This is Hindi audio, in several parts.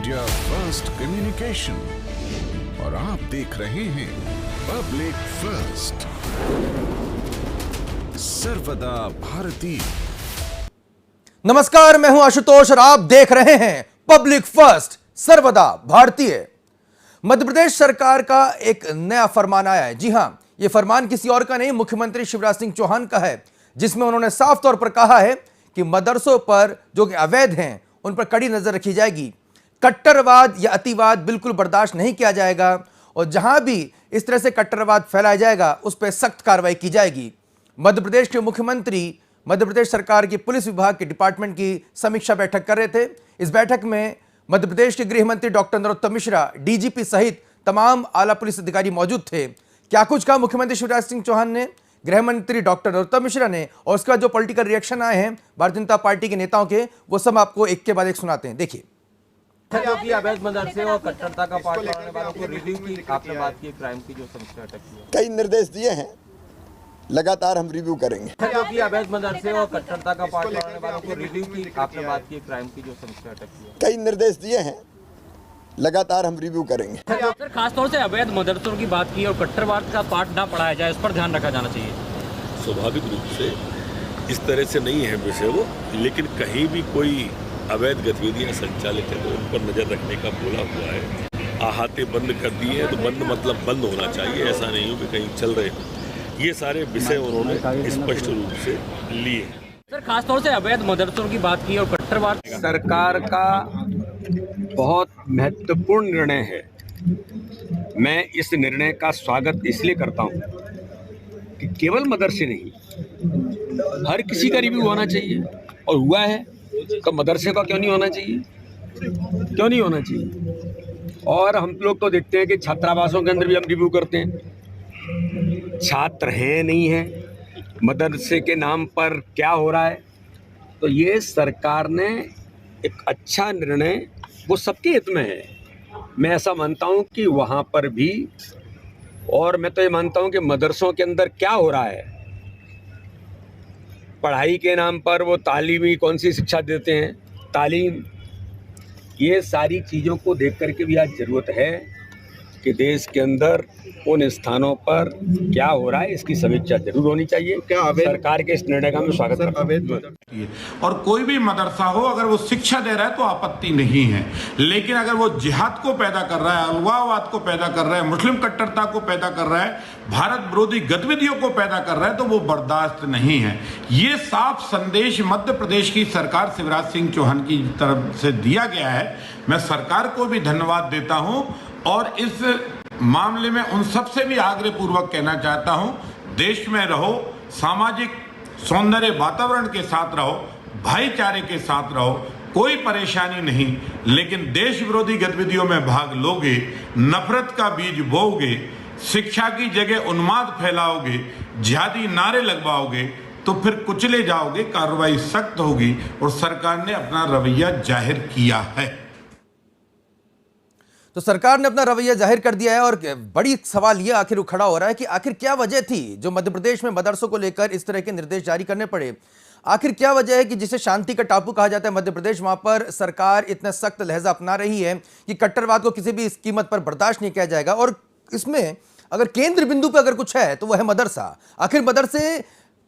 इंडिया फर्स्ट कम्युनिकेशन और आप देख रहे हैं पब्लिक फर्स्ट, सर्वदा भारतीय। नमस्कार, मैं हूं आशुतोष और आप देख रहे हैं पब्लिक फर्स्ट, सर्वदा भारतीय। मध्य प्रदेश सरकार का एक नया फरमान आया है। जी हां, यह फरमान किसी और का नहीं, मुख्यमंत्री शिवराज सिंह चौहान का है, जिसमें उन्होंने साफ तौर पर कहा है कि मदरसों पर जो कि अवैध हैं उन पर कड़ी नजर रखी जाएगी। कट्टरवाद या अतिवाद बिल्कुल बर्दाश्त नहीं किया जाएगा और जहां भी इस तरह से कट्टरवाद फैलाया जाएगा उस पर सख्त कार्रवाई की जाएगी। मध्य प्रदेश के मुख्यमंत्री मध्य प्रदेश सरकार की पुलिस विभाग के डिपार्टमेंट की समीक्षा बैठक कर रहे थे। इस बैठक में मध्य प्रदेश के गृह मंत्री डॉक्टर नरोत्तम मिश्रा, डीजीपी सहित तमाम आला पुलिस अधिकारी मौजूद थे। क्या कुछ कहा मुख्यमंत्री शिवराज सिंह चौहान ने, गृह मंत्री डॉक्टर नरोत्तम मिश्रा ने, और उसका जो पॉलिटिकल रिएक्शन आए हैं भारतीय जनता पार्टी के नेताओं के, वो सब आपको एक के बाद एक सुनाते हैं। देखिए। जो कि अवैध मदरसे और कट्टरता का पाठ पढ़ाने वालों को रिव्यू की आपने बात की, क्राइम की जो समीक्षा बैठक की, कई निर्देश दिए हैं, लगातार हम रिव्यू करेंगे। जो कि अवैध मदरसे और कट्टरता का पाठ पढ़ाने वालों को रिव्यू की आपने बात की, क्राइम की जो समीक्षा बैठक की, कई निर्देश दिए हैं, लगातार हम रिव्यू करेंगे। सर, खासतौर से अवैध मदरसों की बात की और कट्टरवाद का पाठ ना पढ़ाया जाए, इस पर ध्यान रखा जाना चाहिए। स्वाभाविक रूप से इस तरह से नहीं है विषय वो, लेकिन कहीं भी कोई अवैध गतिविधियां संचालित है तो उन पर नजर रखने का बोला हुआ है। आहाते बंद कर दिए हैं तो बंद मतलब बंद होना चाहिए, ऐसा नहीं हो कि कहीं चल रहे हो। ये सारे विषय उन्होंने स्पष्ट रूप से लिए। सर, खासतौर से अवैध मदरसों की बात की और कट्टरवाद, सरकार का बहुत महत्वपूर्ण निर्णय है। मैं इस निर्णय का स्वागत इसलिए करता हूं कि केवल मदरसे नहीं, हर किसी का रिव्यू होना चाहिए और हुआ है, तो मदरसे का क्यों नहीं होना चाहिए, क्यों नहीं होना चाहिए। और हम लोग तो देखते हैं कि छात्रावासों के अंदर भी हम रिव्यू करते हैं, छात्र हैं नहीं हैं, मदरसे के नाम पर क्या हो रहा है। तो ये सरकार ने एक अच्छा निर्णय, वो सबके हित में है। मैं ऐसा मानता हूँ कि वहाँ पर भी, और मैं तो ये मानता हूँ कि मदरसों के अंदर क्या हो रहा है, पढ़ाई के नाम पर वो तालीमी कौन सी शिक्षा देते हैं, तालीम, ये सारी चीज़ों को देख करके भी आज ज़रूरत है कि देश के अंदर उन स्थानों पर क्या हो रहा है, इसकी समीक्षा जरूर होनी चाहिए। क्या सरकार के इस निर्णय का मैं स्वागत करता हूं। और कोई भी मदरसा हो, अगर वो शिक्षा दे रहा है तो आपत्ति नहीं है, लेकिन अगर वो जिहाद को पैदा कर रहा है, अलगाववाद को पैदा कर रहा है, मुस्लिम कट्टरता को पैदा कर रहा है, भारत विरोधी गतिविधियों को पैदा कर रहा है, तो वो बर्दाश्त नहीं है। ये साफ संदेश मध्य प्रदेश की सरकार शिवराज सिंह चौहान की तरफ से दिया गया है। मैं सरकार को भी धन्यवाद देता हूं और इस मामले में उन सबसे भी आग्रह पूर्वक कहना चाहता हूं, देश में रहो, सामाजिक सौंदर्य वातावरण के साथ रहो, भाईचारे के साथ रहो, कोई परेशानी नहीं, लेकिन देश विरोधी गतिविधियों में भाग लोगे, नफरत का बीज बोओगे, शिक्षा की जगह उन्माद फैलाओगे, जिहादी नारे लगवाओगे, तो फिर कुचले जाओगे, कार्रवाई सख्त होगी। और सरकार ने अपना रवैया जाहिर किया है। तो सरकार ने अपना रवैया जाहिर कर दिया है और बड़ी सवाल यह आखिर खड़ा हो रहा है कि आखिर क्या वजह थी जो मध्य प्रदेश में मदरसों को लेकर इस तरह के निर्देश जारी करने पड़े। आखिर क्या वजह है कि जिसे शांति का टापू कहा जाता है मध्य प्रदेश, वहां पर सरकार इतना सख्त लहजा अपना रही है कि कट्टरवाद को किसी भी कीमत पर बर्दाश्त नहीं किया जाएगा। और इसमें अगर केंद्र बिंदु पर अगर कुछ है तो वह है मदरसा। आखिर मदरसे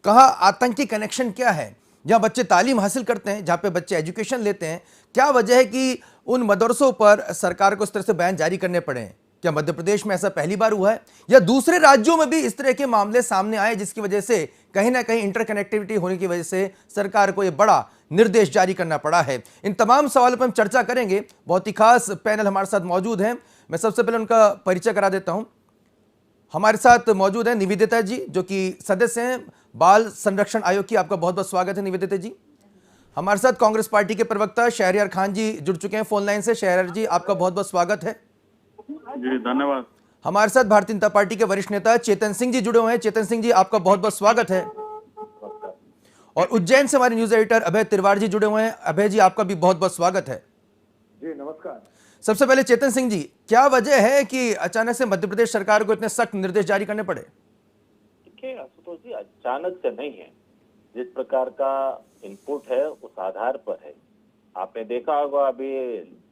कहाँ आतंकी कनेक्शन क्या है, जहाँ बच्चे तालीम हासिल करते हैं, जहाँ पे बच्चे एजुकेशन लेते हैं, क्या वजह है कि उन मदरसों पर सरकार को इस तरह से बयान जारी करने पड़े हैं? क्या मध्य प्रदेश में ऐसा पहली बार हुआ है या दूसरे राज्यों में भी इस तरह के मामले सामने आए जिसकी वजह से कहीं ना कहीं इंटरकनेक्टिविटी होने की वजह से सरकार को यह बड़ा निर्देश जारी करना पड़ा है? इन तमाम सवालों पर हम चर्चा करेंगे। बहुत ही खास पैनल हमारे साथ मौजूद हैं। मैं सबसे पहले उनका परिचय करा देता हूं। हमारे साथ मौजूद है निवेदिता जी, जो कि सदस्य हैं बाल संरक्षण आयोग की। आपका बहुत बहुत स्वागत है निवेदिता जी। हमारे साथ कांग्रेस पार्टी के प्रवक्ता शहरयार खान जी जुड़ चुके हैं फोन लाइन से। शहरयार जी, आपका बहुत बहुत स्वागत है। जी धन्यवाद। हमारे साथ भारतीय जनता पार्टी के वरिष्ठ नेता चेतन सिंह जी जुड़े हुए हैं। चेतन सिंह जी, आपका बहुत बहुत स्वागत है। और उज्जैन से हमारे न्यूज एडिटर अभय तिवारी जी जुड़े हुए हैं। अभय जी, आपका भी बहुत बहुत स्वागत है। जी नमस्कार। सबसे पहले चेतन सिंह जी, क्या वजह है कि अचानक से मध्य प्रदेश सरकार को इतने सख्त निर्देश जारी करने पड़े? देखिए आशुतोष जी, अचानक से नहीं है, जिस प्रकार का इनपुट है उस आधार पर है। आपने देखा होगा अभी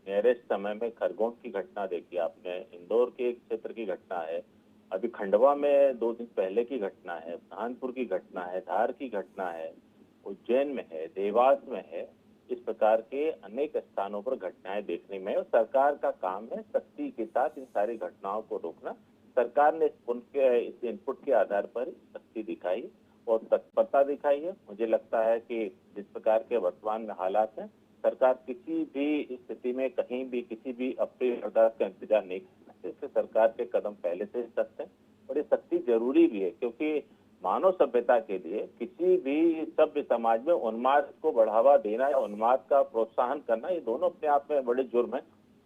नियरेस्ट समय में खरगोन की घटना देखी आपने, इंदौर के एक क्षेत्र की घटना है, अभी खंडवा में 2 दिन पहले की घटना है, कानपुर की घटना है, धार की घटना है, उज्जैन में है, देवास में है। इस प्रकार के अनेक स्थानों पर घटनाएं देखने में, और सरकार का काम है सख्ती के साथ इन सारी घटनाओं को रोकना। सरकार ने इस इनपुट के आधार पर सख्ती दिखाई और तत्परता दिखाई है। मुझे लगता है कि जिस प्रकार के वर्तमान में हालात हैं, सरकार किसी भी स्थिति में कहीं भी किसी भी अप्रिय पदार्थ का इंतजार नहीं कर सकती। इससे सरकार के कदम पहले से सख्त है और ये सख्ती जरूरी भी है, क्योंकि मानव सभ्यता के लिए किसी भी सभ्य समाज में उन्माद को बढ़ावा देना या उन्माद का प्रोत्साहन करना, ये दोनों अपने आप में बड़े जुर्म है।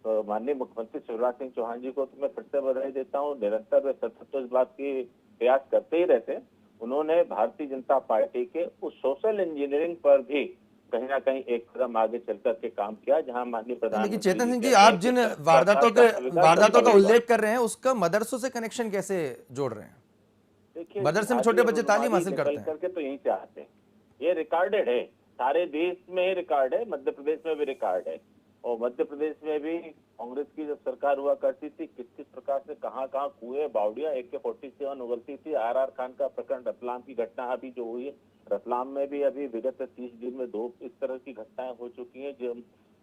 तो माननीय मुख्यमंत्री शिवराज सिंह चौहान जी को तो मैं फिर से बधाई देता हूँ, निरंतर वे सतत इस बात की प्रयास करते ही रहते हैं। उन्होंने भारतीय जनता पार्टी के उस सोशल इंजीनियरिंग पर भी कहीं ना कहीं एक कदम आगे चल करके काम किया, जहां माननीय लेकिन प्रधानमंत्री चेतन सिंह जी, आप जिन वारदातों का उल्लेख कर रहे हैं उसका मदरसों से कनेक्शन कैसे जोड़ रहे हैं? देखिए, मदरसे में छोटे बच्चे तालीम हासिल करते हैं करके तो यहीं से आते हैं। ये रिकॉर्डेड है, सारे देश में ही रिकॉर्ड है, मध्य प्रदेश में भी रिकॉर्ड है। और मध्य प्रदेश में भी कांग्रेस की जब सरकार हुआ करती थी, किस किस प्रकार से कहाँ कहाँ कुएं बावड़ियां AK-47 उगलती थी। RR खान का प्रकरण, रतलाम की घटना अभी जो हुई है, रतलाम में भी अभी विगत 30 दिन में 2 इस तरह की घटनाएं हो चुकी हैं, जो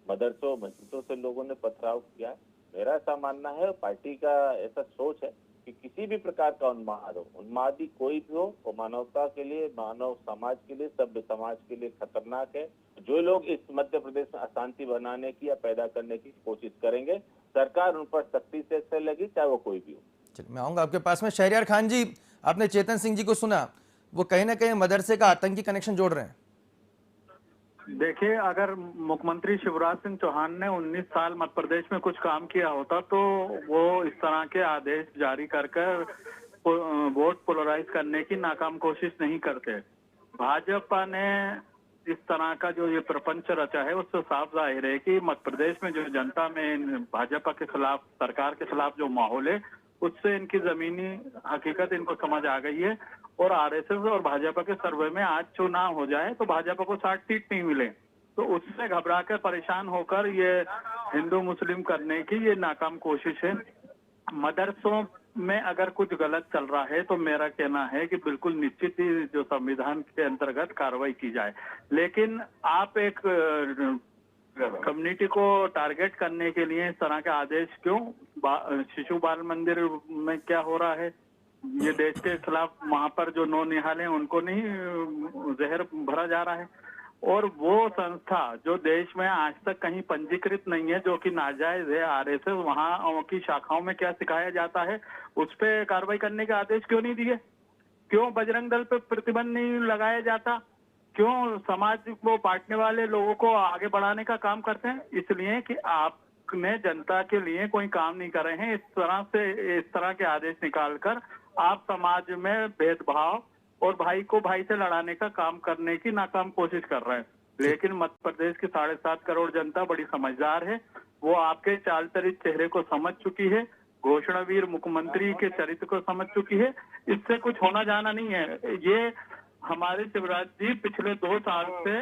मदरसों मस्जिदों से लोगों ने पथराव किया है। मेरा ऐसा मानना है, पार्टी का ऐसा सोच है कि किसी भी प्रकार का उन्माद हो, उन्मादी कोई भी हो, वो मानवता के लिए, मानव समाज के लिए, सभ्य समाज के लिए खतरनाक है। जो लोग इस मध्य प्रदेश में अशांति बनाने की या पैदा करने की कोशिश करेंगे, सरकार उन पर सख्ती से लगी, चाहे वो कोई भी हो। चलिए, मैं आऊंगा आपके पास में। शहरयार खान जी, आपने चेतन सिंह जी को सुना, वो कहीं ना कहीं मदरसे का आतंकी कनेक्शन जोड़ रहे हैं। देखिए, अगर मुख्यमंत्री शिवराज सिंह चौहान ने 19 साल मध्य प्रदेश में कुछ काम किया होता तो वो इस तरह के आदेश जारी कर वोट पोलराइज करने की नाकाम कोशिश नहीं करते। भाजपा ने इस तरह का जो ये प्रपंच रचा है, उससे साफ जाहिर है कि मध्य प्रदेश में जो जनता में भाजपा के खिलाफ, सरकार के खिलाफ जो माहौल है, उससे इनकी जमीनी हकीकत इनको समझ आ गई है। और RSS और भाजपा के सर्वे में आज चुनाव हो जाए तो भाजपा को 60 सीट नहीं मिले, तो उससे घबरा कर परेशान होकर ये हिंदू मुस्लिम करने की ये नाकाम कोशिश है। मदरसों में अगर कुछ गलत चल रहा है तो मेरा कहना है कि बिल्कुल निश्चित ही जो संविधान के अंतर्गत कार्रवाई की जाए, लेकिन आप एक कम्युनिटी को टारगेट करने के लिए इस तरह के आदेश क्यों? शिशु बाल मंदिर में क्या हो रहा है? ये देश के खिलाफ वहां पर जो नौनिहाल हैं उनको नहीं जहर भरा जा रहा है। और वो संस्था जो देश में आज तक कहीं पंजीकृत नहीं है, जो कि नाजायज है, RSS, वहां की शाखाओं में क्या सिखाया जाता है, उस पर कार्रवाई करने के आदेश क्यों नहीं दिए? क्यों बजरंग दल पे प्रतिबंध नहीं लगाया जाता? क्यों समाज को बांटने वाले लोगों को आगे बढ़ाने का काम करते हैं? इसलिए कि आपने जनता के लिए कोई काम नहीं कर रहे हैं। इस तरह के आदेश निकालकर आप समाज में भेदभाव और भाई को भाई से लड़ाने का काम करने की नाकाम कोशिश कर रहे हैं। लेकिन मध्य प्रदेश की 7.5 करोड़ जनता बड़ी समझदार है, वो आपके चाल चरित चेहरे को समझ चुकी है, घोषणावीर मुख्यमंत्री के चरित्र को समझ चुकी है। इससे कुछ होना जाना नहीं है। ये हमारे शिवराज जी पिछले 2 साल से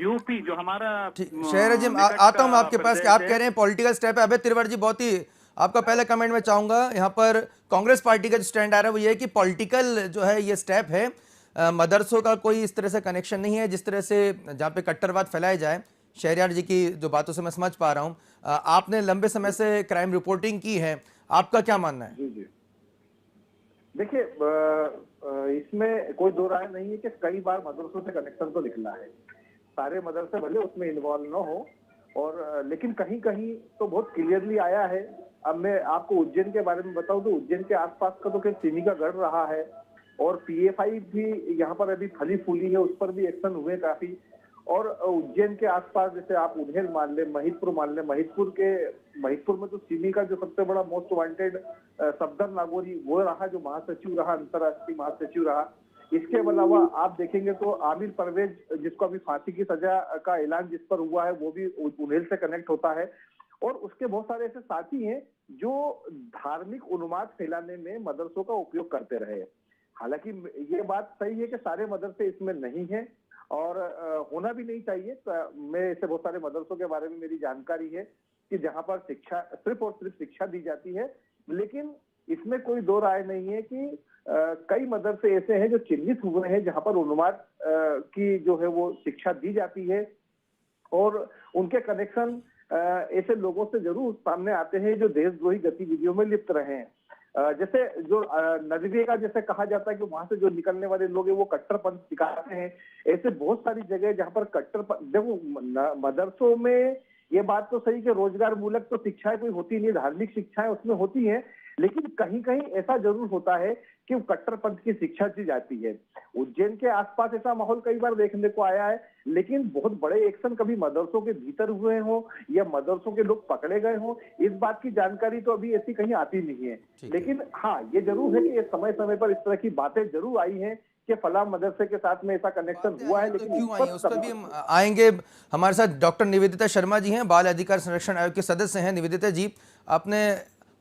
यूपी जो हमारा शहर जी, आता हूं आपके पास कि आप कह रहे हैं पॉलिटिकल स्टेप है। अभय तिवारी जी, बहुत ही आपका पहला कमेंट मैं चाहूंगा। यहाँ पर कांग्रेस पार्टी का जो स्टैंड आ रहा है वो ये है कि पॉलिटिकल जो है ये स्टेप है, मदरसों का कोई इस तरह से कनेक्शन नहीं है जिस तरह से जहाँ पे कट्टरवाद फैलाया जाए। शहरयार जी की जो बातों से मैं समझ पा रहा हूँ, आपने लंबे समय से क्राइम रिपोर्टिंग की है, आपका क्या मानना है? जी जी, देखिए, इसमें कोई दो राय नहीं है कि कई बार मदरसों से कनेक्शन तो निकला है। सारे मदरसे भले उसमें इन्वॉल्व न हो, और लेकिन कहीं कहीं तो बहुत क्लियरली आया है। अब मैं आपको उज्जैन के बारे में बताऊं तो उज्जैन के आसपास का तो सिमी का गढ़ रहा है, और PFI भी यहाँ पर अभी फली फूली है, उस पर भी एक्शन हुए काफी। और उज्जैन के आसपास जैसे आप उन्हेल मान ले, महिदपुर मान ले, महिदपुर में तो सिमी का जो सबसे बड़ा मोस्ट वांटेड सफदर नागौरी वो रहा, जो महासचिव रहा, अंतर्राष्ट्रीय महासचिव रहा। इसके अलावा आप देखेंगे तो आमिर परवेज, जिसको अभी फांसी की सजा का ऐलान जिस पर हुआ है, वो भी उन्हेल से कनेक्ट होता है। और उसके बहुत सारे ऐसे साथी हैं जो धार्मिक उन्माद फैलाने में मदरसों का उपयोग करते रहे। हालांकि ये बात सही है कि सारे मदरसे इसमें नहीं है, और होना भी नहीं चाहिए। मैं ऐसे बहुत सारे मदरसों के बारे में मेरी जानकारी है कि जहां पर शिक्षा सिर्फ और सिर्फ शिक्षा दी जाती है, लेकिन इसमें कोई दो राय नहीं है कि कई मदरसे ऐसे हैं जो चिन्हित हुए हैं जहां पर उन्माद की जो है वो शिक्षा दी जाती है, और उनके कनेक्शन ऐसे लोगों से जरूर सामने आते हैं जो देशद्रोही गतिविधियों में लिप्त रहे हैं। जैसे जो नजरिए का जैसे कहा जाता है कि वहां से जो निकलने वाले लोग हैं वो कट्टरपंथ सिखाते हैं, ऐसे बहुत सारी जगह जहां पर कट्टरपंथ, देखो मदरसों में ये बात तो सही कि रोजगार मूलक तो शिक्षाएं कोई होती नहीं, धार्मिक शिक्षाएं उसमें होती हैं, लेकिन कहीं कहीं ऐसा जरूर होता है कि कट्टरपंथ की शिक्षा दी जाती है। उज्जैन के आसपास ऐसा माहौल कई बार देखने को आया है, लेकिन बहुत बड़े एक्शन कभी मदरसों के भीतर हुए हों या मदरसों के लोग पकड़े गए हों, इस बात की जानकारी तो अभी ऐसी कहीं आती नहीं है। लेकिन हाँ, ये जरूर है कि ये समय समय पर इस तरह की बातें जरूर आई हैं कि फला मदरसे के साथ में ऐसा कनेक्शन हुआ है, लेकिन क्यों आई उस पर भी हम आएंगे। हमारे साथ डॉक्टर निवेदिता शर्मा जी हैं, बाल अधिकार संरक्षण आयोग के सदस्य हैं। निवेदिता जी, आपने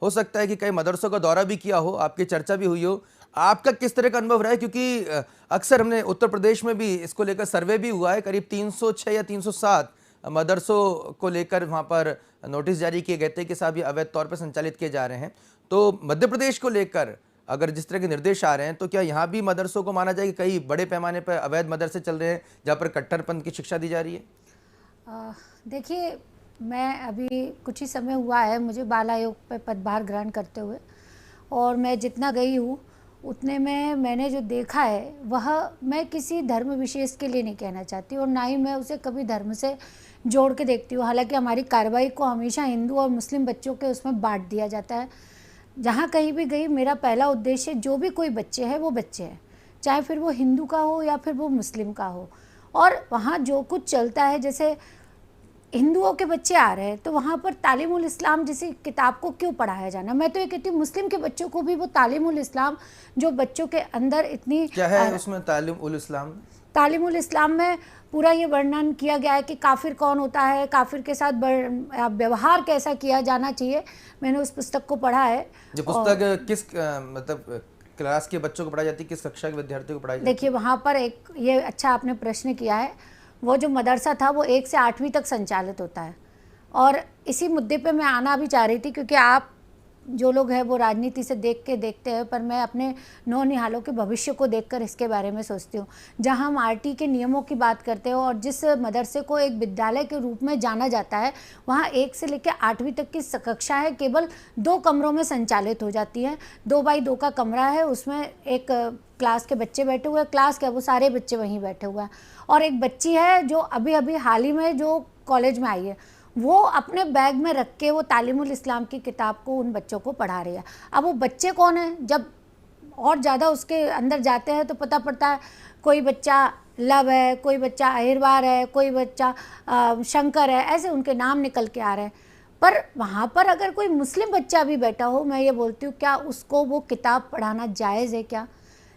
हो सकता है कि कई मदरसों का दौरा भी किया हो, आपकी चर्चा भी हुई हो, आपका किस तरह का अनुभव रहा है? क्योंकि अक्सर हमने उत्तर प्रदेश में भी इसको लेकर सर्वे भी हुआ है, करीब 306 या 307 मदरसों को लेकर वहाँ पर नोटिस जारी किए गए थे कि साहब ये अवैध तौर पर संचालित किए जा रहे हैं। तो मध्य प्रदेश को लेकर अगर जिस तरह के निर्देश आ रहे हैं, तो क्या यहाँ भी मदरसों को माना जाए कि कई बड़े पैमाने पर अवैध मदरसे चल रहे हैं जहाँ पर कट्टरपंथ की शिक्षा दी जा रही है? देखिए, मैं अभी कुछ ही समय हुआ है मुझे बाल आयोग पर पदभार ग्रहण करते हुए, और मैं जितना गई हूँ उतने में मैंने जो देखा है वह मैं किसी धर्म विशेष के लिए नहीं कहना चाहती, और ना ही मैं उसे कभी धर्म से जोड़ के देखती हूँ। हालांकि हमारी कार्रवाई को हमेशा हिंदू और मुस्लिम बच्चों के उसमें बांट दिया जाता है। जहाँ कहीं भी गई, मेरा पहला उद्देश्य जो भी कोई बच्चे हैं वो बच्चे हैं, चाहे फिर वो हिंदू का हो या फिर वो मुस्लिम का हो। और वहाँ जो कुछ चलता है, जैसे हिंदुओं के बच्चे आ रहे हैं तो वहाँ पर तालीमुल इस्लाम जैसी किताब को क्यों पढ़ाया जाना? मैं तो ये कहती हूँ मुस्लिम के बच्चों को भी वो तालीमुल इस्लाम जो बच्चों के अंदर इतनी क्या है उसमें तालीमुल इस्लाम? तालीमुल इस्लाम में पूरा ये वर्णन किया गया है कि काफिर कौन होता है, काफिर के साथ व्यवहार कैसा किया जाना चाहिए। मैंने उस पुस्तक को पढ़ा है। जो पुस्तक किस मतलब क्लास के बच्चों को पढ़ाई जाती है, किस कक्षा के विद्यार्थियों को पढ़ाई जाती है? देखिए, वहाँ पर एक ये अच्छा आपने प्रश्न किया है। वो जो मदरसा था वो 1 से 8वीं तक संचालित होता है, और इसी मुद्दे पे मैं आना भी चाह रही थी, क्योंकि आप जो लोग हैं वो राजनीति से देखते हैं, पर मैं अपने नौनिहालों के भविष्य को देखकर इसके बारे में सोचती हूँ। जहाँ हम आरटी के नियमों की बात करते हैं और जिस मदरसे को एक विद्यालय के रूप में जाना जाता है, वहाँ 1 से लेकर 8वीं तक की कक्षाएँ केवल 2 कमरों में संचालित हो जाती हैं। 2 बाई 2 का कमरा है, उसमें एक क्लास के बच्चे बैठे हुए हैं, क्लास के वो सारे बच्चे वहीं बैठे हुए हैं, और एक बच्ची है जो अभी अभी हाल ही में जो कॉलेज में आई है, वो अपने बैग में रख के वो तालीमुल इस्लाम की किताब को उन बच्चों को पढ़ा रही है। अब वो बच्चे कौन हैं? जब और ज़्यादा उसके अंदर जाते हैं तो पता पड़ता है कोई बच्चा लव है, कोई बच्चा अहिरवार है, कोई बच्चा शंकर है, ऐसे उनके नाम निकल के आ रहे हैं। पर वहाँ पर अगर कोई मुस्लिम बच्चा भी बैठा हो, मैं ये बोलती हूँ क्या उसको वो किताब पढ़ाना जायज़ है क्या?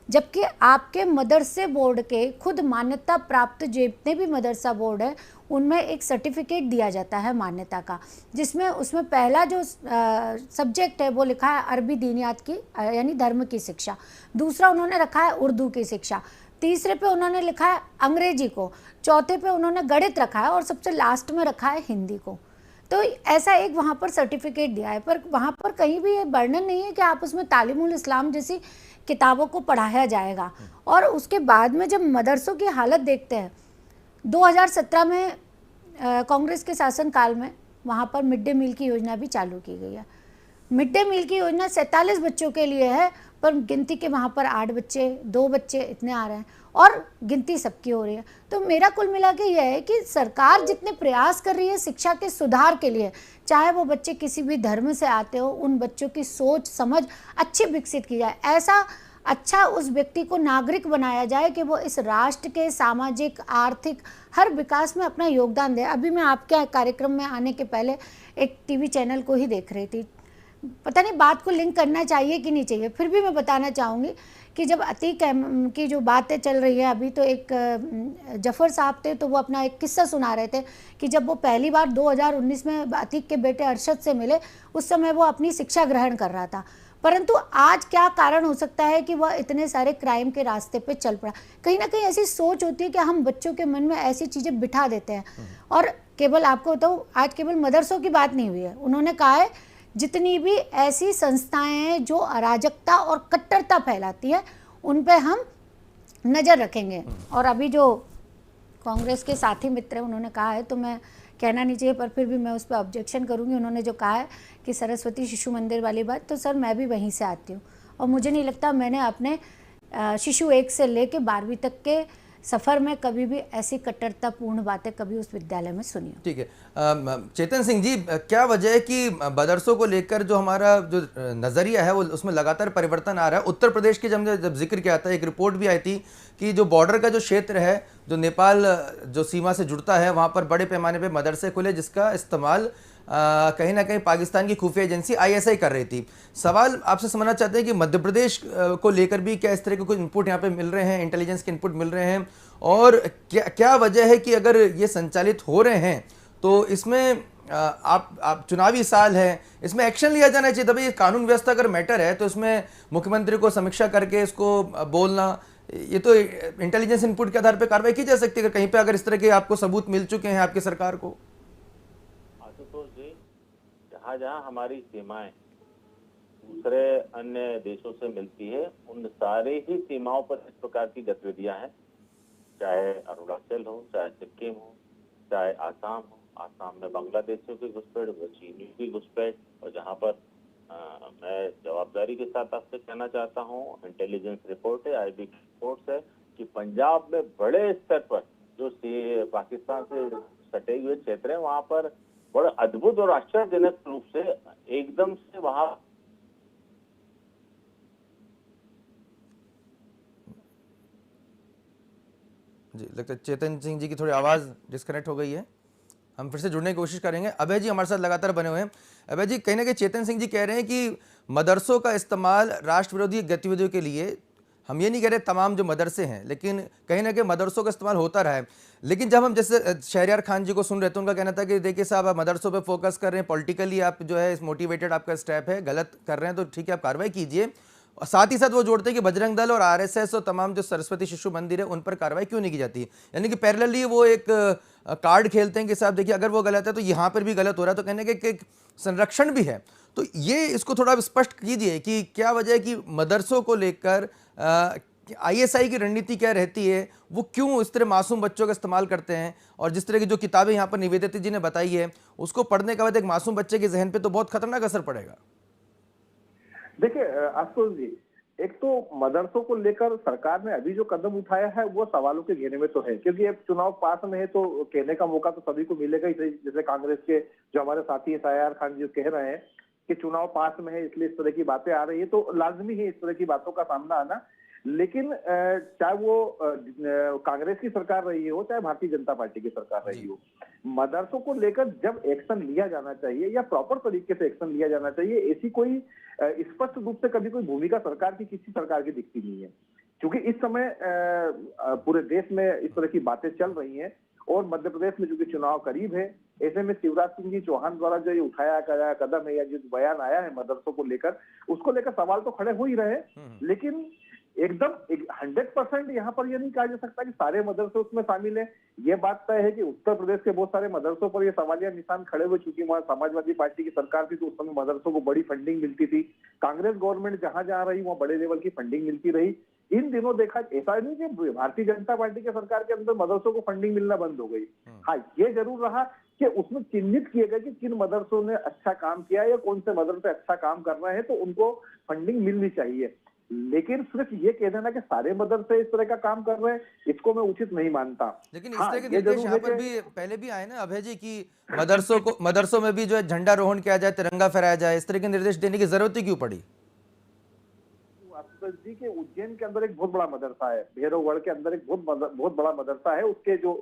जबकि आपके मदरसे बोर्ड के खुद मान्यता प्राप्त जितने भी मदरसा बोर्ड है उनमें एक सर्टिफिकेट दिया जाता है मान्यता का, जिसमें उसमें पहला जो सब्जेक्ट है वो लिखा है अरबी दीनियात की यानी धर्म की शिक्षा, दूसरा उन्होंने रखा है उर्दू की शिक्षा, तीसरे पे उन्होंने लिखा है अंग्रेजी को, चौथे पे उन्होंने गणित रखा है और सबसे लास्ट में रखा है हिंदी को। तो ऐसा एक वहाँ पर सर्टिफिकेट दिया है, पर वहाँ पर कहीं भी ये वर्णन नहीं है कि आप उसमें तालीमुल इस्लाम जैसी किताबों को पढ़ाया जाएगा। और उसके बाद में जब मदरसों की हालत देखते हैं, 2017 में कांग्रेस के शासनकाल में वहाँ पर मिड डे मील की योजना भी चालू की गई है। मिड डे मील की योजना 47 बच्चों के लिए है, पर गिनती के वहाँ पर 8 बच्चे 2 बच्चे इतने आ रहे हैं और गिनती सबकी हो रही है। तो मेरा कुल मिला के यह है कि सरकार जितने प्रयास कर रही है शिक्षा के सुधार के लिए, चाहे वो बच्चे किसी भी धर्म से आते हो, उन बच्चों की सोच समझ अच्छी विकसित की जाए, ऐसा अच्छा उस व्यक्ति को नागरिक बनाया जाए कि वो इस राष्ट्र के सामाजिक आर्थिक हर विकास में अपना योगदान दे। अभी मैं आपके कार्यक्रम में आने के पहले एक टीवी चैनल को ही देख रही थी, पता नहीं बात को लिंक करना चाहिए कि नहीं चाहिए, फिर भी मैं बताना चाहूँगी कि जब अतीक की जो बातें चल रही है अभी, तो एक जफ़र साहब थे तो वो अपना एक किस्सा सुना रहे थे कि जब वो पहली बार 2019 में अतीक के बेटे अरशद से मिले, उस समय वो अपनी शिक्षा ग्रहण कर रहा था। परंतु आज क्या कारण हो सकता है कि वह इतने सारे क्राइम के रास्ते पे चल पड़ा? कहीं ना कहीं ऐसी सोच होती है कि हम बच्चों के मन में ऐसी चीज़ें बिठा देते हैं। और केवल आपको बताऊँ, आज केवल मदरसों की बात नहीं हुई है, उन्होंने कहा है जितनी भी ऐसी संस्थाएं हैं जो अराजकता और कट्टरता फैलाती है उन पे हम नज़र रखेंगे। और अभी जो कांग्रेस के साथी मित्र हैं उन्होंने कहा है, तो मैं कहना नहीं चाहिए पर फिर भी मैं उस पर ऑब्जेक्शन करूंगी, उन्होंने जो कहा है कि सरस्वती शिशु मंदिर वाली बात, तो सर मैं भी वहीं से आती हूँ और मुझे नहीं लगता मैंने अपने शिशु 1 से लेके 12वीं तक के सफ़र में कभी भी ऐसी कट्टरतापूर्ण बातें कभी उस विद्यालय में सुनी हो। ठीक है, चेतन सिंह जी, क्या वजह है कि मदरसों को लेकर जो हमारा जो नज़रिया है वो उसमें लगातार परिवर्तन आ रहा है? उत्तर प्रदेश के जब जिक्र किया था, एक रिपोर्ट भी आई थी कि जो बॉर्डर का जो क्षेत्र है, जो नेपाल जो सीमा से जुड़ता है, वहाँ पर बड़े पैमाने पर मदरसे खुले जिसका इस्तेमाल कहीं ना कहीं पाकिस्तान की खुफिया एजेंसी ISI कर रही थी। सवाल आपसे समझना चाहते हैं कि मध्य प्रदेश को लेकर भी क्या इस तरह के कुछ इनपुट यहाँ पे मिल रहे हैं, इंटेलिजेंस के इनपुट मिल रहे हैं, और क्या वजह है कि अगर ये संचालित हो रहे हैं तो इसमें आप चुनावी साल है, इसमें एक्शन लिया जाना चाहिए? तभी ये कानून व्यवस्था अगर मैटर है तो इसमें मुख्यमंत्री को समीक्षा करके इसको बोलना, ये तो इंटेलिजेंस इनपुट के आधार पर कार्रवाई की जा सकती है कहीं पे अगर इस तरह के आपको सबूत मिल चुके हैं आपकी सरकार को। जहाँ हमारी सीमाएं दूसरे अन्य देशों से मिलती है, उन सारे ही सीमाओं पर इस प्रकार की गतिविधियां हैं, चाहे अरुणाचल हो, चाहे सिक्किम हो, चाहे आसाम हो। आसाम में बांग्लादेशियों की घुसपैठ, चीनियों की घुसपैठ, और जहाँ पर मैं जवाबदारी के साथ आपसे कहना चाहता हूँ, इंटेलिजेंस रिपोर्ट है, IB की रिपोर्ट है कि पंजाब में बड़े स्तर पर जो पाकिस्तान से सटे हुए क्षेत्र है, वहाँ पर बड़ा अद्भुत और आश्चर्यजनक रूप से एकदम से वहां जी लगता है चेतन सिंह जी की थोड़ी आवाज़ डिस्कनेक्ट हो गई है, हम फिर से जुड़ने की कोशिश करेंगे। अभय जी हमारे साथ लगातार बने हुए हैं। अभय जी, कहीं ना कहीं चेतन सिंह जी कह रहे हैं कि मदरसों का इस्तेमाल राष्ट्र विरोधी गतिविधियों के लिए, हम ये नहीं कह रहे तमाम जो मदरसे हैं, लेकिन कहीं ना कहीं मदरसों का इस्तेमाल होता रहा है। लेकिन जब हम जैसे शहरियार खान जी को सुन रहे थे, उनका कहना था कि देखिए साहब, आप मदरसों पे फोकस कर रहे हैं, पॉलिटिकली आप जो है मोटिवेटेड आपका स्टेप है, गलत कर रहे हैं तो ठीक है आप कार्रवाई कीजिए। और साथ ही साथ वो जोड़ते हैं कि बजरंग दल और RSS और तमाम जो सरस्वती शिशु मंदिर है उन पर कार्रवाई क्यों नहीं की जाती, यानी कि पैरेलली वो एक कार्ड खेलते हैं कि साहब देखिए अगर वो गलत है तो यहाँ पर भी गलत हो रहा है, तो कहने के एक संरक्षण भी है। तो ये इसको थोड़ा स्पष्ट कीजिए कि क्या वजह है कि मदरसों को लेकर ISI की रणनीति क्या रहती है, वो क्यों इस तरह मासूम बच्चों का इस्तेमाल करते हैं, और जिस तरह की जो किताबें यहाँ पर निवेदित जी ने बताई है उसको पढ़ने के बाद एक मासूम बच्चे के जहन पे तो बहुत खतरनाक असर पड़ेगा। देखिए आशुतोष जी, एक तो मदरसों को लेकर सरकार ने अभी जो कदम उठाया है वो सवालों के घेरे में तो है, क्योंकि अब चुनाव पास में है तो कहने का मौका तो सभी को मिलेगा ही। जैसे कांग्रेस के जो हमारे साथी शहरियार खान जी कह रहे हैं कि चुनाव पास में है इसलिए इस तरह की बातें आ रही है, तो लाजमी है इस तरह की बातों का सामना आना। लेकिन चाहे वो कांग्रेस की सरकार रही हो, चाहे भारतीय जनता पार्टी की सरकार रही हो, मदरसों को लेकर जब एक्शन लिया जाना चाहिए या प्रॉपर तरीके से एक्शन लिया जाना चाहिए, ऐसी कोई स्पष्ट रूप से कभी कोई भूमिका सरकार की किसी सरकार की दिखती नहीं है। क्योंकि इस समय पूरे देश में इस तरह की बातें चल रही हैं और मध्य प्रदेश में जो कि चुनाव करीब है, ऐसे में शिवराज सिंह जी चौहान द्वारा जो ये उठाया गया कदम है या जो बयान आया है मदरसों को लेकर, उसको लेकर सवाल तो खड़े हो ही रहे, लेकिन एकदम 100% यहाँ पर ये नहीं कहा जा सकता कि सारे मदरसे उसमें शामिल है। ये बात तय है कि उत्तर प्रदेश के बहुत सारे मदरसों पर ये सवालिया निशान खड़े हुए, चूंकि वहाँ समाजवादी पार्टी की सरकार थी तो उस समय मदरसों को बड़ी फंडिंग मिलती थी। कांग्रेस गवर्नमेंट जहां जहां रही वहाँ बड़े लेवल की फंडिंग मिलती रही। इन दिनों देखा ऐसा नहीं कि भारतीय जनता पार्टी की सरकार के अंदर मदरसों को फंडिंग मिलना बंद हो गई। हाँ, ये जरूर रहा कि उसमें चिन्हित किए गए कि किन मदरसों ने अच्छा काम किया या कौन से मदरसे अच्छा काम कर रहे हैं तो उनको फंडिंग मिलनी चाहिए। लेकिन सिर्फ ये कह देना कि सारे मदरसे इस तरह का काम कर रहे हैं, इसको मैं उचित नहीं मानता। लेकिन इस तरह के निर्देश यहाँ पर भी पहले भी आए ना अभय जी की मदरसों में भी जो है झंडारोहण किया जाए, तिरंगा फहराया जाए, इस तरह के निर्देश देने की जरूरत ही क्यों पड़ी? जी के उज्जैन के अंदर एक बहुत बड़ा मदरसा है, भैरवगढ़ के अंदर एक बहुत बड़ा मदरसा है, उसके जो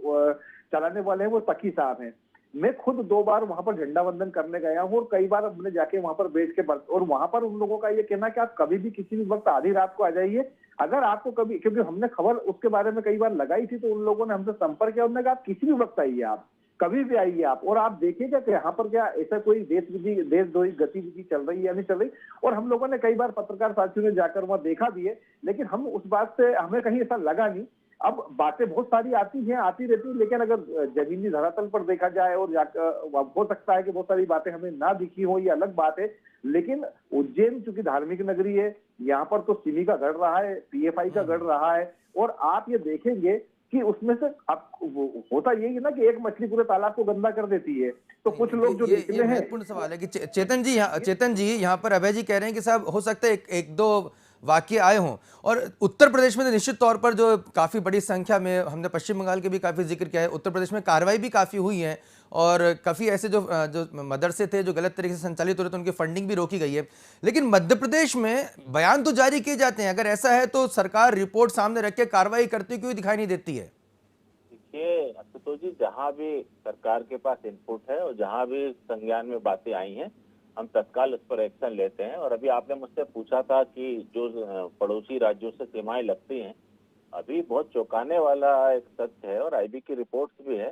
चलाने वाले हैं वो तकी साहब हैं। मैं खुद 2 बार वहां पर झंडा वंदन करने गया हूँ और कई बार हमने जाके वहां पर बैठ के और वहां पर उन लोगों का ये कहना कि आप कभी भी किसी भी वक्त आधी रात को आ जाइए, अगर आपको कभी, क्योंकि हमने खबर उसके बारे में कई बार लगाई थी तो उन लोगों ने हमसे संपर्क किया, उन्होंने कहा आप किसी भी वक्त आइए आप, कभी भी आइए आप, और आप देखिएगा कि यहाँ पर क्या ऐसा कोई देशद्रोही गतिविधि चल रही है या नहीं चल रही। और हम लोगों ने कई बार पत्रकार साथियों ने जाकर वहां देखा भी है, लेकिन हम उस बात से हमें कहीं ऐसा लगा नहीं। अब बातें बहुत सारी आती रहती है, लेकिन अगर जमीनी धरातल पर देखा जाए और हो सकता है कि बहुत सारी बातें हमें ना दिखी हो, ये अलग बात है। लेकिन उज्जैन चूंकि धार्मिक नगरी है, यहाँ पर तो सिमी का गढ़ रहा है, पीएफआई का गढ़ रहा है, और आप ये देखेंगे कि उसमें से अब होता यही है ना कि एक मछली पूरे तालाब को गंदा कर देती है। तो कुछ लोग जो निकले हैं, महत्वपूर्ण सवाल है कि चेतन जी यहाँ पर अभय जी कह रहे हैं कि साहब हो सकता है एक दो वाकये आए हों, और उत्तर प्रदेश में तो निश्चित तौर पर जो काफ़ी बड़ी संख्या में, हमने पश्चिम बंगाल के भी काफ़ी जिक्र किया है, उत्तर प्रदेश में कार्रवाई भी काफ़ी हुई है और काफ़ी ऐसे जो मदरसे थे जो गलत तरीके से संचालित हो रहे थे उनकी फंडिंग भी रोकी गई है। लेकिन मध्य प्रदेश में बयान तो जारी किए जाते हैं, अगर ऐसा है तो सरकार रिपोर्ट सामने रख के कार्रवाई करती क्यों दिखाई नहीं देती है? देखिए आशुतोष जी, जहाँ भी सरकार के पास इनपुट है और जहाँ भी संज्ञान में बातें आई हैं, हम तत्काल उस पर एक्शन लेते हैं। और अभी आपने मुझसे पूछा था कि जो पड़ोसी राज्यों से सीमाएं लगती हैं, अभी बहुत चौंकाने वाला एक तथ्य है और आईबी की रिपोर्ट्स भी है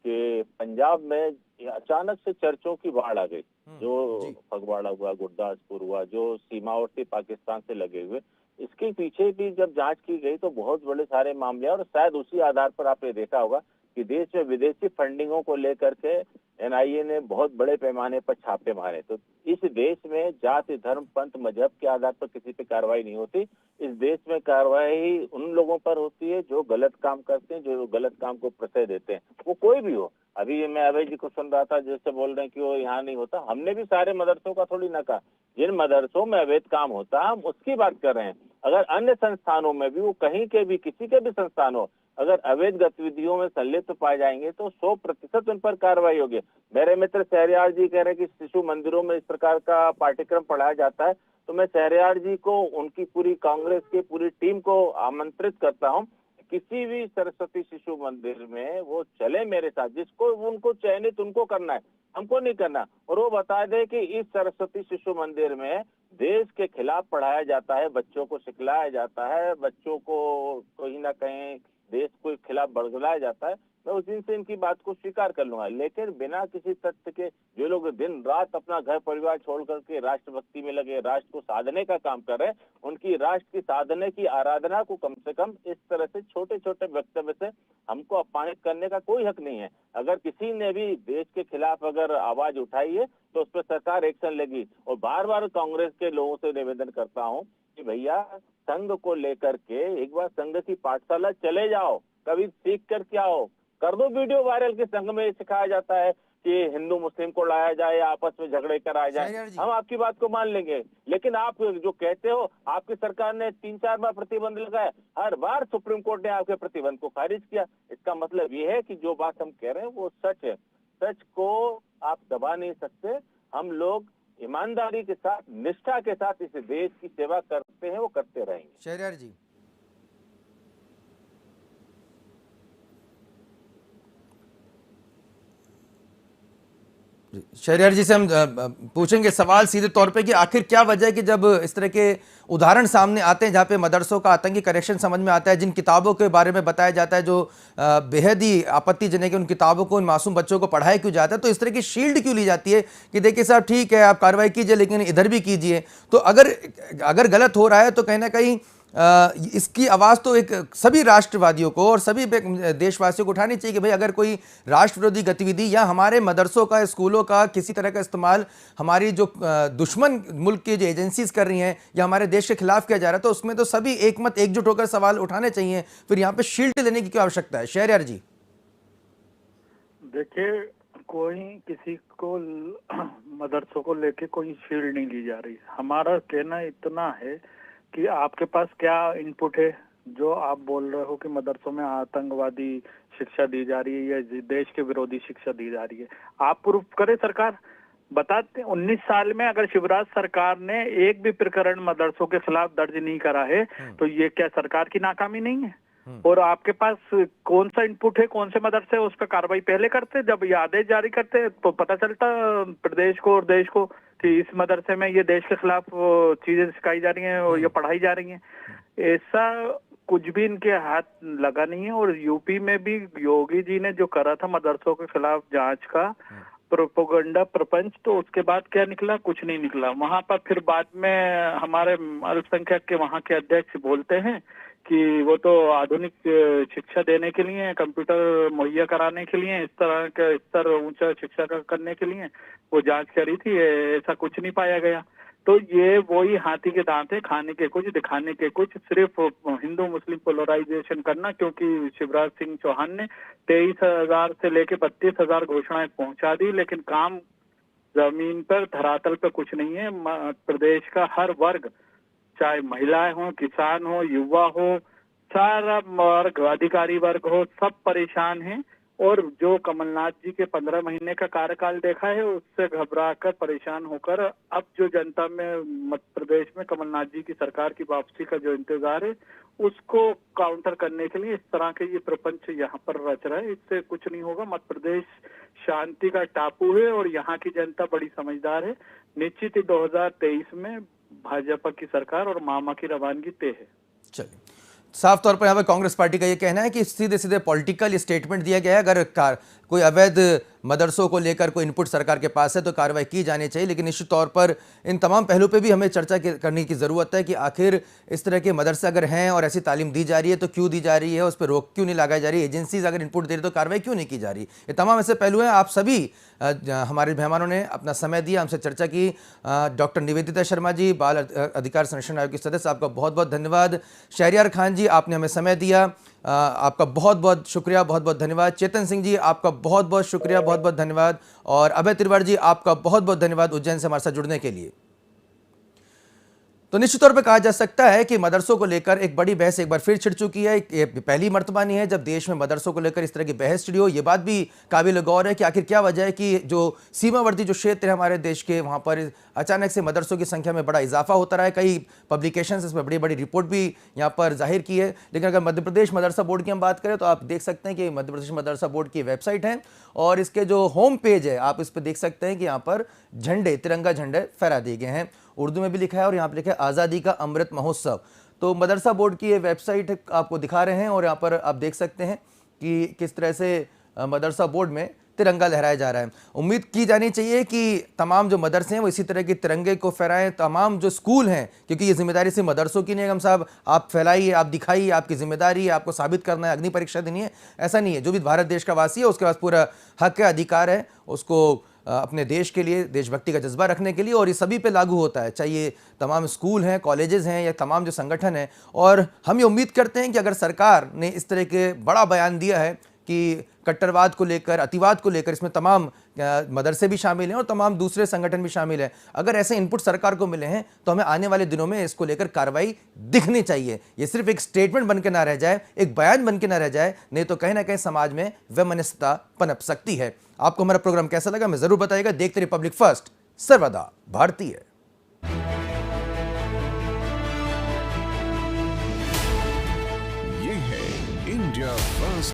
कि पंजाब में अचानक से चर्चों की बाढ़ आ गई। जो फगवाड़ा हुआ, गुरदासपुर हुआ, जो सीमावर्ती पाकिस्तान से लगे हुए, इसके पीछे भी जब जांच की गई तो बहुत बड़े सारे मामले, और शायद उसी आधार पर आपने देखा होगा कि देश में विदेशी फंडिंगों को लेकर के एनआईए ने बहुत बड़े पैमाने पर छापे मारे। तो इस देश में जाति, धर्म, पंथ, मजहब के आधार पर किसी पे कार्रवाई नहीं होती। इस देश में कार्रवाई उन लोगों पर होती है जो गलत काम करते हैं, जो गलत काम को प्रश्रय देते हैं, वो कोई भी हो। अभी मैं अभय जी को सुन रहा था जैसे बोल रहे हैं कि वो यहाँ नहीं होता, हमने भी सारे मदरसों का थोड़ी ना कहा। जिन मदरसों में अवैध काम होता हम उसकी बात कर रहे हैं। अगर अन्य संस्थानों में भी, वो कहीं के भी, किसी के भी संस्थान हो, अगर अवैध गतिविधियों में संलिप्त पाए जाएंगे तो 100% उन पर कार्रवाई होगी। मेरे मित्र शहरयार जी कह रहे हैं कि शिशु मंदिरों में इस प्रकार का पाठ्यक्रम पढ़ाया जाता है, तो मैं शहरयार जी को, उनकी पूरी कांग्रेस की पूरी टीम को आमंत्रित करता हूं, किसी भी सरस्वती शिशु मंदिर में वो चले मेरे साथ, जिसको उनको चयनित उनको करना है, हमको नहीं करना। और वो बता दे कि इस सरस्वती शिशु मंदिर में देश के खिलाफ पढ़ाया जाता है, बच्चों को सिखलाया जाता है, बच्चों को कहीं ना कहीं देश के खिलाफ बरगलाया जाता है, मैं उस दिन से इनकी बात को स्वीकार कर लूंगा। लेकिन बिना किसी तथ्य के जो लोग दिन रात अपना घर परिवार छोड़ करके राष्ट्रभक्ति में लगे, राष्ट्र को साधने का काम कर रहे हैं, उनकी राष्ट्र की साधने की आराधना को कम से कम इस तरह से छोटे छोटे वक्तव्य से हमको अपमानित करने का कोई हक नहीं है। अगर किसी ने भी देश के खिलाफ अगर आवाज उठाई है तो उस पर सरकार एक्शन लेगी। और बार बार कांग्रेस के लोगों से निवेदन करता हूँ कि भैया संघ को लेकर के एक बार संघ की पाठशाला चले जाओ, कभी सीख कर क्या हो, कर दो वीडियो वायरल कि संघ में सिखाया जाता है कि हिंदू मुस्लिम को लाया जाए, आपस में झगड़े कराए जाए, हम आपकी बात को मान लेंगे। लेकिन आप जो कहते हो, आपकी सरकार ने 3-4 बार प्रतिबंध लगाया, हर बार सुप्रीम कोर्ट ने आपके प्रतिबंध को खारिज किया। इसका मतलब ये है कि जो बात हम कह रहे हैं वो सच है, सच को आप दबा नहीं सकते। हम लोग ईमानदारी के साथ, निष्ठा के साथ इस देश की सेवा करते हैं, वो करते रहेंगे। शहरयार जी, शहरयार जी से हम पूछेंगे सवाल सीधे तौर पे कि आखिर क्या वजह है कि जब इस तरह के उदाहरण सामने आते हैं जहाँ पे मदरसों का आतंकी कनेक्शन समझ में आता है, जिन किताबों के बारे में बताया जाता है जो बेहद ही आपत्तिजनक है, उन किताबों को, उन मासूम बच्चों को पढ़ाया क्यों जाता है, तो इस तरह की शील्ड क्यों ली जाती है कि देखिए साहब ठीक है आप कार्रवाई कीजिए लेकिन इधर भी कीजिए। तो अगर गलत हो रहा है तो कहीं ना कहीं इसकी आवाज़ तो एक सभी राष्ट्रवादियों को और सभी देशवासियों को उठानी चाहिए कि भाई अगर कोई राष्ट्र विरोधी गतिविधि या हमारे मदरसों का, स्कूलों का किसी तरह का इस्तेमाल हमारी जो दुश्मन मुल्क की जो एजेंसीज कर रही हैं या हमारे देश के खिलाफ किया जा रहा है, तो उसमें तो सभी एकमत एकजुट होकर सवाल उठाने चाहिए। फिर यहाँ पे शील्ड लेने की क्या आवश्यकता है? शहरयार जी, देखिए कोई किसी को मदरसों को लेके कोई शील्ड नहीं ली जा रही। हमारा कहना इतना है कि आपके पास क्या इनपुट है जो आप बोल रहे हो कि मदरसों में आतंकवादी शिक्षा दी जा रही है या देश के विरोधी शिक्षा दी जा रही है? आप प्रूफ करें, सरकार बताते। 19 साल में अगर शिवराज सरकार ने एक भी प्रकरण मदरसों के खिलाफ दर्ज नहीं करा है तो ये क्या सरकार की नाकामी नहीं है? और आपके पास कौन सा इनपुट है, कौन से मदरसे उस पर कार्रवाई पहले करते? जब ये आदेश जारी करते तो पता चलता प्रदेश को और देश को कि इस मदरसे में ये देश के खिलाफ चीजें सिखाई जा रही हैं और ये पढ़ाई जा रही हैं। ऐसा कुछ भी इनके हाथ लगा नहीं है। और यूपी में भी योगी जी ने जो करा था मदरसों के खिलाफ जांच का प्रोपोगंडा प्रपंच, तो उसके बाद क्या निकला? कुछ नहीं निकला। वहां पर फिर बाद में हमारे अल्पसंख्यक के वहां के अध्यक्ष बोलते हैं कि वो तो आधुनिक शिक्षा देने के लिए, कंप्यूटर मुहैया कराने के लिए, इस तरह का स्तर ऊंचा शिक्षा का करने के लिए वो जांच करी थी, ऐसा कुछ नहीं पाया गया। तो ये वही हाथी के दांत है, खाने के कुछ दिखाने के कुछ, सिर्फ हिंदू मुस्लिम पोलराइजेशन करना। क्योंकि शिवराज सिंह चौहान ने 23,000 से लेके 32,000 घोषणाएं पहुंचा दी, लेकिन काम जमीन पर धरातल पर कुछ नहीं है। प्रदेश का हर वर्ग, चाहे महिलाएं हो, किसान हो, युवा हो, सारा वर्ग, अधिकारी वर्ग हो, सब परेशान हैं। और जो कमलनाथ जी के 15 महीने का कार्यकाल देखा है, उससे घबराकर परेशान होकर अब जो जनता में मध्य प्रदेश में कमलनाथ जी की सरकार की वापसी का जो इंतजार है, उसको काउंटर करने के लिए इस तरह के ये प्रपंच यहाँ पर रच रहा है। इससे कुछ नहीं होगा। मध्य प्रदेश शांति का टापू है और यहाँ की जनता बड़ी समझदार है। निश्चित ही 2023 में भाजपा की सरकार और मामा की रवानगी तय है। चलिए, साफ तौर पर यहाँ पर कांग्रेस पार्टी का ये कहना है कि सीधे सीधे पॉलिटिकल स्टेटमेंट दिया गया है। अगर कोई अवैध मदरसों को लेकर कोई इनपुट सरकार के पास है तो कार्रवाई की जानी चाहिए, लेकिन निश्चित तौर पर इन तमाम पहलू पे भी हमें चर्चा करने की ज़रूरत है कि आखिर इस तरह के मदरसे अगर हैं और ऐसी तालीम दी जा रही है तो क्यों दी जा रही है, उस पर रोक क्यों नहीं लगाई जा रही, एजेंसीज अगर इनपुट दे रही तो कार्रवाई क्यों नहीं की जा रही। ये तमाम ऐसे पहलू हैं। आप सभी हमारे मेहमानों ने अपना समय दिया, हमसे चर्चा की। डॉक्टर निवेदिता शर्मा जी, बाल अधिकार संरक्षण आयोग के सदस्य, आपका बहुत बहुत धन्यवाद। शहरियार खान जी, आपने हमें समय दिया, आपका बहुत बहुत शुक्रिया, बहुत बहुत धन्यवाद। चेतन सिंह जी, आपका बहुत बहुत शुक्रिया, बहुत बहुत धन्यवाद। और अभय तिवारी जी, आपका बहुत बहुत धन्यवाद उज्जैन से हमारे साथ जुड़ने के लिए। तो निश्चित तौर पर कहा जा सकता है कि मदरसों को लेकर एक बड़ी बहस एक बार फिर छिड़ चुकी है। ये पहली मर्तबा नहीं है जब देश में मदरसों को लेकर इस तरह की बहस छिड़ी हो। ये बात भी काबिल गौर है कि आखिर क्या वजह है कि जो सीमावर्ती जो क्षेत्र है हमारे देश के, वहाँ पर अचानक से मदरसों की संख्या में बड़ा इजाफा होता रहा है। कई पब्लिकेशंस इसमें बड़ी बड़ी रिपोर्ट भी यहाँ पर जाहिर की है। लेकिन अगर मध्य प्रदेश मदरसा बोर्ड की हम बात करें तो आप देख सकते हैं कि मध्य प्रदेश मदरसा बोर्ड की वेबसाइट है और इसके जो होम पेज है, आप इस पर देख सकते हैं कि यहाँ पर झंडे, तिरंगा झंडे फहरा दिए गए हैं। उर्दू में भी लिखा है और यहाँ पर लिखा है आज़ादी का अमृत महोत्सव। तो मदरसा बोर्ड की ये वेबसाइट आपको दिखा रहे हैं और यहाँ पर आप देख सकते हैं कि किस तरह से मदरसा बोर्ड में तिरंगा लहराया जा रहा है। उम्मीद की जानी चाहिए कि तमाम जो मदरसे हैं वो इसी तरह के तिरंगे को फहराएं। तमाम जो स्कूल हैं, क्योंकि ये जिम्मेदारी सिर्फ मदरसों की नहीं है, हम साहब आप फैलाइए, आप दिखाइए, आपकी जिम्मेदारी है, आपको साबित करना है, अग्नि परीक्षा देनी है, ऐसा नहीं है। जो भी भारत देश का वासी है उसके पास पूरा हक है, अधिकार है उसको अपने देश के लिए, देशभक्ति का जज्बा रखने के लिए, और ये सभी पे लागू होता है, चाहे ये तमाम स्कूल हैं, कॉलेजेस हैं या तमाम जो संगठन हैं। और हम ये उम्मीद करते हैं कि अगर सरकार ने इस तरह के बड़ा बयान दिया है कि कट्टरवाद को लेकर, अतिवाद को लेकर, इसमें तमाम मदरसे भी शामिल हैं और तमाम दूसरे संगठन भी शामिल हैं, अगर ऐसे इनपुट सरकार को मिले हैं तो हमें आने वाले दिनों में इसको लेकर कार्रवाई दिखनी चाहिए। ये सिर्फ एक स्टेटमेंट बन के ना रह जाए, एक बयान बन के ना रह जाए, नहीं तो कहीं ना कहीं समाज में वैमनस्यता पनप सकती है। आपको हमारा प्रोग्राम कैसा लगा हमें जरूर बताइएगा। देखते रहिए पब्लिक फर्स्ट, सर्वदा भारतीय।